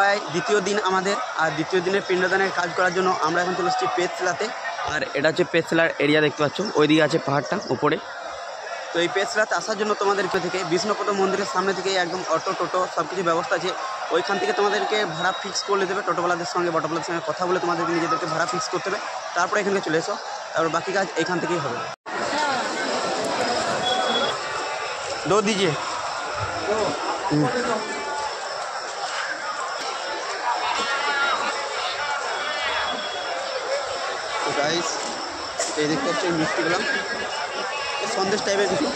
গয়ায় দ্বিতীয় দিন আমাদের, আর দ্বিতীয় দিনের পিণ্ডদানের কাজ করার জন্য আমরা এখন চলে এসেছি পেটশিলাতে। আর এটা হচ্ছে পেটশিলার এরিয়া, দেখতে পাচ্ছ ওইদিকে আছে পাহাড়টা উপরে। তো এই পেটশিলাতে আসার জন্য তোমাদেরকে থেকে বিষ্ণুপদ মন্দিরের সামনে থেকে একদম অটো টোটো সব কিছু ব্যবস্থা আছে। ওইখান থেকে তোমাদেরকে ভাড়া ফিক্স করে দেবে, টোটোওয়ালাদের সঙ্গে বটোওয়ালাদের সঙ্গে কথা বলে তোমাদেরকে নিজেদেরকে ভাড়া ফিক্স করতে হবে। তারপরে এখানে চলে এসো, তারপর বাকি কাজ এখান থেকেই হবে। दो दीजिए। তো গাইস এই দেখতে পাচ্ছি মিষ্টিগুলো সন্দেশ টাইপের কিছু,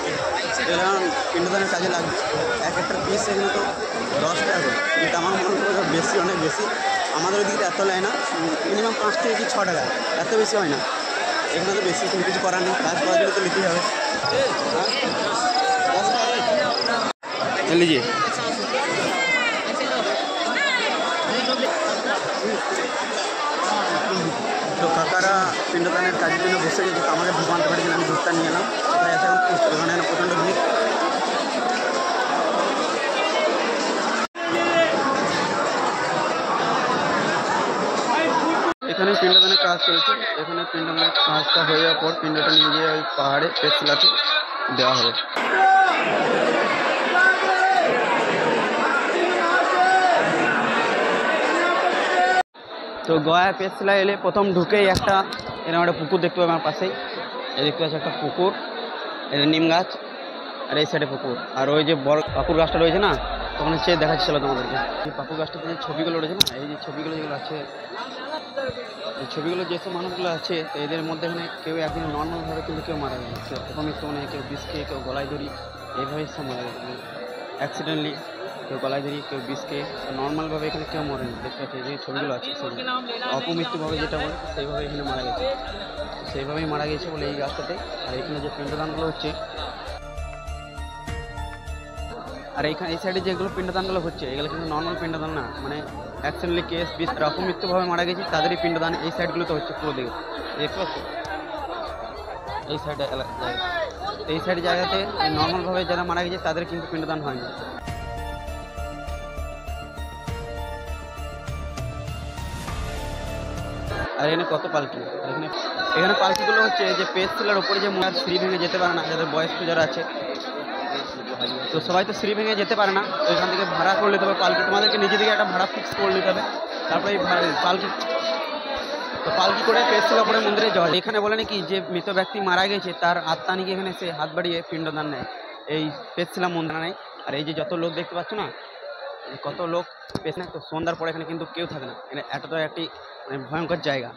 এগুলো পিণ্ডদানের কাজে লাগবে। এক একটা পিস এগুলো তো 10 টাকা করে, কিন্তু আমার মনে হয় বেশি, অনেক বেশি। আমাদের ওইদিকে এত নেয় না, মিনিমাম 5 থেকে কি 6 টাকা, এত বেশি হয় না। এখানে তো বেশি কোনো কিছু করার নেই, কাজ করার জন্য তো নিতেই হবে। लीजिए। তো কাকারা পিণ্ডদানের কাজের জন্য বসে গেছে, আমাদের ঢুকতে পারে কিনা আমি ঢুকতে নিয়ে এলাম। সেটাই আছে এখন, ওখানে প্রচণ্ড ভিড়। এখানে পিণ্ডদানের কাজ চলছে। এখানে পিণ্ডদানের কাজটা হয়ে যাওয়ার পর পিণ্ডটা নিয়ে গিয়ে ওই পাহাড়ে পেটশিলাতে দেওয়া হবে। তো গয়া পেটশিলা এলে প্রথম ঢুকেই একটা এরকম একটা পুকুর দেখতে পাবে আমার পাশেই। এই দেখতে পাচ্ছি একটা পুকুর, এই নিম গাছ, আর এই সাইডে পুকুর। আর ওই যে বড় পাকুর গাছটা রয়েছে না, তখন চেয়ে দেখাচ্ছিল তোমাদেরকে। এই পাকুর গাছটাতে যে ছবিগুলো রয়েছে না, এই যে ছবিগুলো যেগুলো আছে, এই ছবিগুলো যেসব মানুষগুলো আছে, তো এদের মধ্যে এখানে কেউ একদিন নর্মালভাবে কিন্তু কেউ মারা গেছে, কেউ অপমৃত্যু মানে কেউ বিষ খেয়ে, কেউ গলায় দড়ি, এইভাবেই সব মারা গেছে অ্যাক্সিডেন্টলি, কেউ গলায় দড়ি, কেউ বিষ খেয়ে। নর্মালভাবে এখানে কেউ মরেনি, দেখতে পাচ্ছি যে ছবিগুলো আছে সেগুলো অপমৃত্যুভাবে যেটা বলে সেইভাবে এখানে মারা গেছে। সেইভাবেই মারা গেছে বলে এই গাছটাতে। আর এখানে যে পিণ্ডদানগুলো হচ্ছে, আর এইখানে এই সাইডে যেগুলো পিণ্ডদানগুলো হচ্ছে, এগুলো কিন্তু নর্মাল পিণ্ডদান না, মানে অ্যাক্সিডেন্টলি কেস বিষ অপমৃত্যুভাবে মারা গেছে তাদেরই পিণ্ডদান এই সাইডগুলোতে হচ্ছে। পুরো দিকে দেখতে পাচ্ছি এই সাইডে জায়গা, এই সাইড জায়গাতে নর্মালভাবে যারা মারা গেছে তাদের কিন্তু পিণ্ডদান হয়নি। আর এখানে কত পালকি, এখানে পালকিগুলো হচ্ছে যে পেটশিলার ওপরে যে মোড়ার সিঁড়ি ভেঙে যেতে পারে না, যাদের বয়স্ক যারা আছে, তো সবাই তো সিঁড়ি ভেঙে যেতে পারে না, তো এখান থেকে ভাড়া করে নিতে হবে পালকি। তোমাদেরকে নিজে থেকে একটা ভাড়া ফিক্স করে নিতে হবে, তারপরে এই পালকি, তো পালকি করে পেটশিলা ওপরে মন্দিরে যাওয়া। এখানে বলে নাকি যে মৃত ব্যক্তি মারা গেছে তার আত্মা নাকি এখানে সে হাত বাড়িয়ে পিণ্ডদান নেয় এই পেটশিলা মন্দিরে নেয়। আর এই যে যত লোক দেখতে পাচ্ছ না, কত লোক পেছনে, তো সন্ধ্যার পরে এখানে কিন্তু কেউ থাকে না। এতটা একটি মানে ভয়ঙ্কর জায়গা।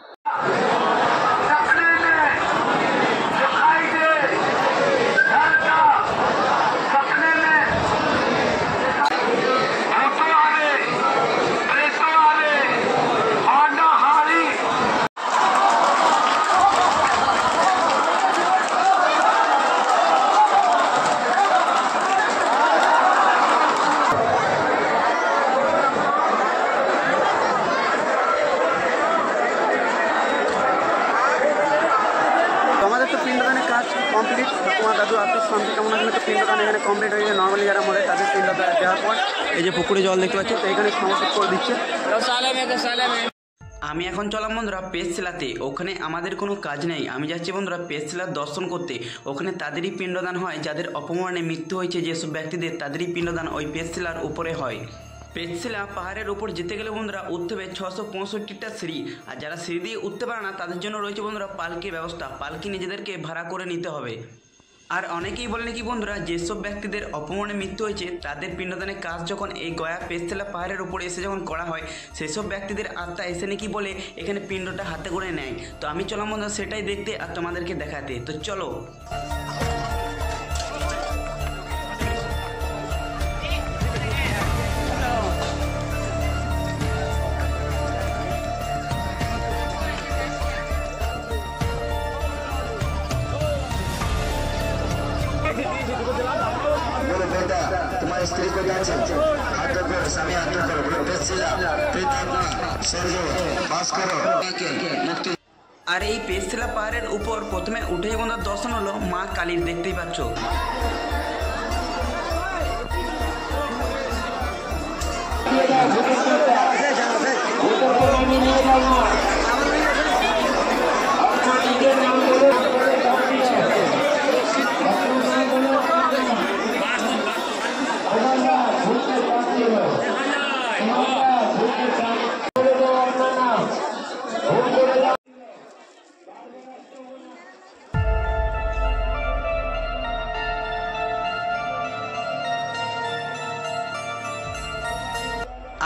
কমপ্লিট, ঠাকুমা দাদু আত্মীয় শান্তি কামনা করলে তো পিণ্ডদান এখানে কমপ্লিট হয়ে যায়। নর্মালি যারা মরে তাদের পিণ্ডদান দেওয়ার পর এই যে পুকুরে জল দেখতে পাচ্ছি, তো এখানে সমস্ত করে দিচ্ছে। আমি এখন চলাম বন্ধুরা পেটশিলাতে, ওখানে আমাদের কোনো কাজ নেই। আমি যাচ্ছি বন্ধুরা পেটশিলার দর্শন করতে। ওখানে তাদেরই পিণ্ডদান হয় যাদের অপমরণে মৃত্যু হয়েছে, যেসব ব্যক্তিদের, তাদেরই পিণ্ডদান ওই পেটশিলার উপরে হয়। পেটশিলা পাহাড়ের উপর যেতে গেলে বন্ধুরা উঠতে হবে 665টা সিঁড়ি। আর যারা সিঁড়ি দিয়ে উঠতে পারে না তাদের জন্য রয়েছে বন্ধুরা পালকির ব্যবস্থা, পালকি নিজেদেরকে ভাড়া করে নিতে হবে। আর অনেকেই বলে নাকি বন্ধুরা যেসব ব্যক্তিদের অপমরণে মৃত্যু হয়েছে তাদের পিণ্ডদানের কাজ যখন এই গয়া পেটশিলা পাহাড়ের উপরে এসে যখন করা হয়, সেসব ব্যক্তিদের আত্মা এসে নাকি বলে এখানে পিণ্ডটা হাতে করে নেয়। তো আমি চলাম বন্ধুরা সেটাই দেখতে আর তোমাদেরকে দেখাতে, তো চলো। तुम्हारी स्त्री को हाथ रखो, स्वामी हाथ रखो, बोलो पेटशिला प्रीतात्मा स्वर्ग बास करो मुक्ति। আর এই পেটশিলা পাহাড়ের উপর প্রথমে উঠেই বন্ধুর দর্শন হলো মা কালীর, দেখতেই পাচ্ছ। Yeah.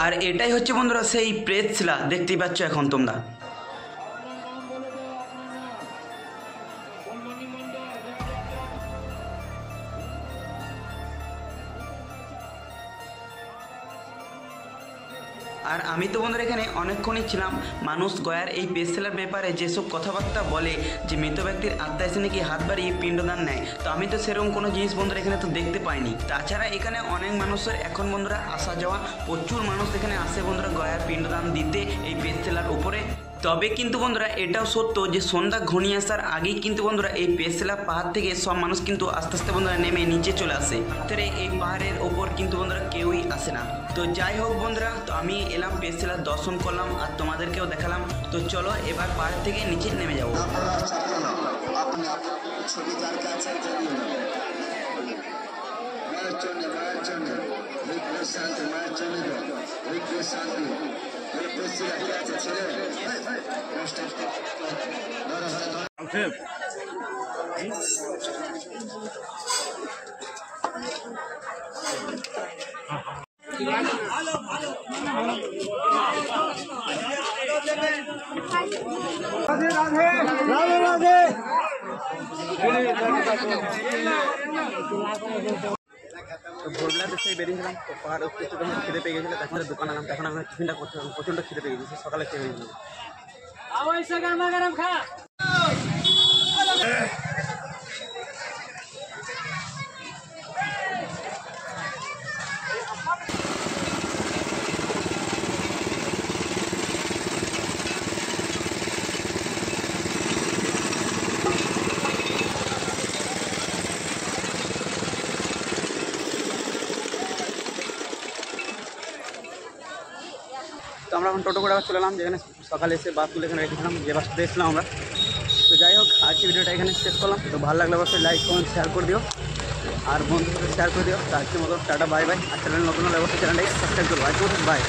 আর এটাই হচ্ছে বন্ধুরা সেই প্রেতশিলা, দেখতেই পাচ্ছ এখন তোমরা। আর আমি তো বন্ধুরা এখানে অনেকক্ষণই ছিলাম। মানুষ গয়ার এই প্রেতশিলার ব্যাপারে যেসব কথাবার্তা বলে যে মৃত ব্যক্তির আত্মা এসে নাকি হাত বাড়িয়ে পিণ্ডদান নেয়, তো আমি তো সেরকম কোনো জিনিস বন্ধুরা এখানে তো দেখতে পাইনি। তাছাড়া এখানে অনেক মানুষের এখন বন্ধুরা আসা যাওয়া, প্রচুর মানুষ এখানে আসে বন্ধুরা গয়ার পিণ্ডদান দিতে এই প্রেতশিলার উপরে। তবে কিন্তু বন্ধুরা এটাও সত্য যে সন্ধ্যা ঘনিয়ে আসার আগেই কিন্তু বন্ধুরা এই প্রেতশিলা পাহাড় থেকে সব মানুষ কিন্তু আস্তে আস্তে বন্ধুরা নেমে নিচে চলে আসে। রাত্রে এই পাহাড়ের ওপর কিন্তু বন্ধুরা কেউই আসে না। তো যাই হোক বন্ধুরা, তো আমি এলাম প্রেতশিলার দর্শন করলাম আর তোমাদেরকেও দেখালাম। তো চলো এবার পাহাড় থেকে নিচে নেমে যাবো। ছবি তার কাছে মায়ের জন্য শান্তি, মায়ের জন্য শান্তি। রাধে রাধে। তো ভোরবেলাতে সেই বেরিয়েছিলাম, তো পাহাড় উঠতে উঠতে যখন খিদে পেয়ে গেছিলো তখন দোকান আনলাম। তখন আমি টিফিনটা করতে প্রচণ্ড খিদে পেয়ে গেছি, সকালে খেয়ে গেছিলাম। তো আমরা এখন টোটো করে আবার চলে এলাম, যেখানে সকালে এসে বাস তুলে এখানে রেখেছিলাম, যে বাসটাতে এসেছিলাম আমরা। তো যাই হোক, আজকে ভিডিওটা এখানে শেষ করলাম। তো ভালো লাগলে অবশ্যই লাইক কমেন্ট শেয়ার করে দিও, আর বন্ধুদের শেয়ার করে দিও। তো আজকের মতো টাটা, বাই বাই। আর চ্যানেল নতুন হলে অবশ্যই চ্যানেলটাকে সাবস্ক্রাইব করবো। আজকে বাই।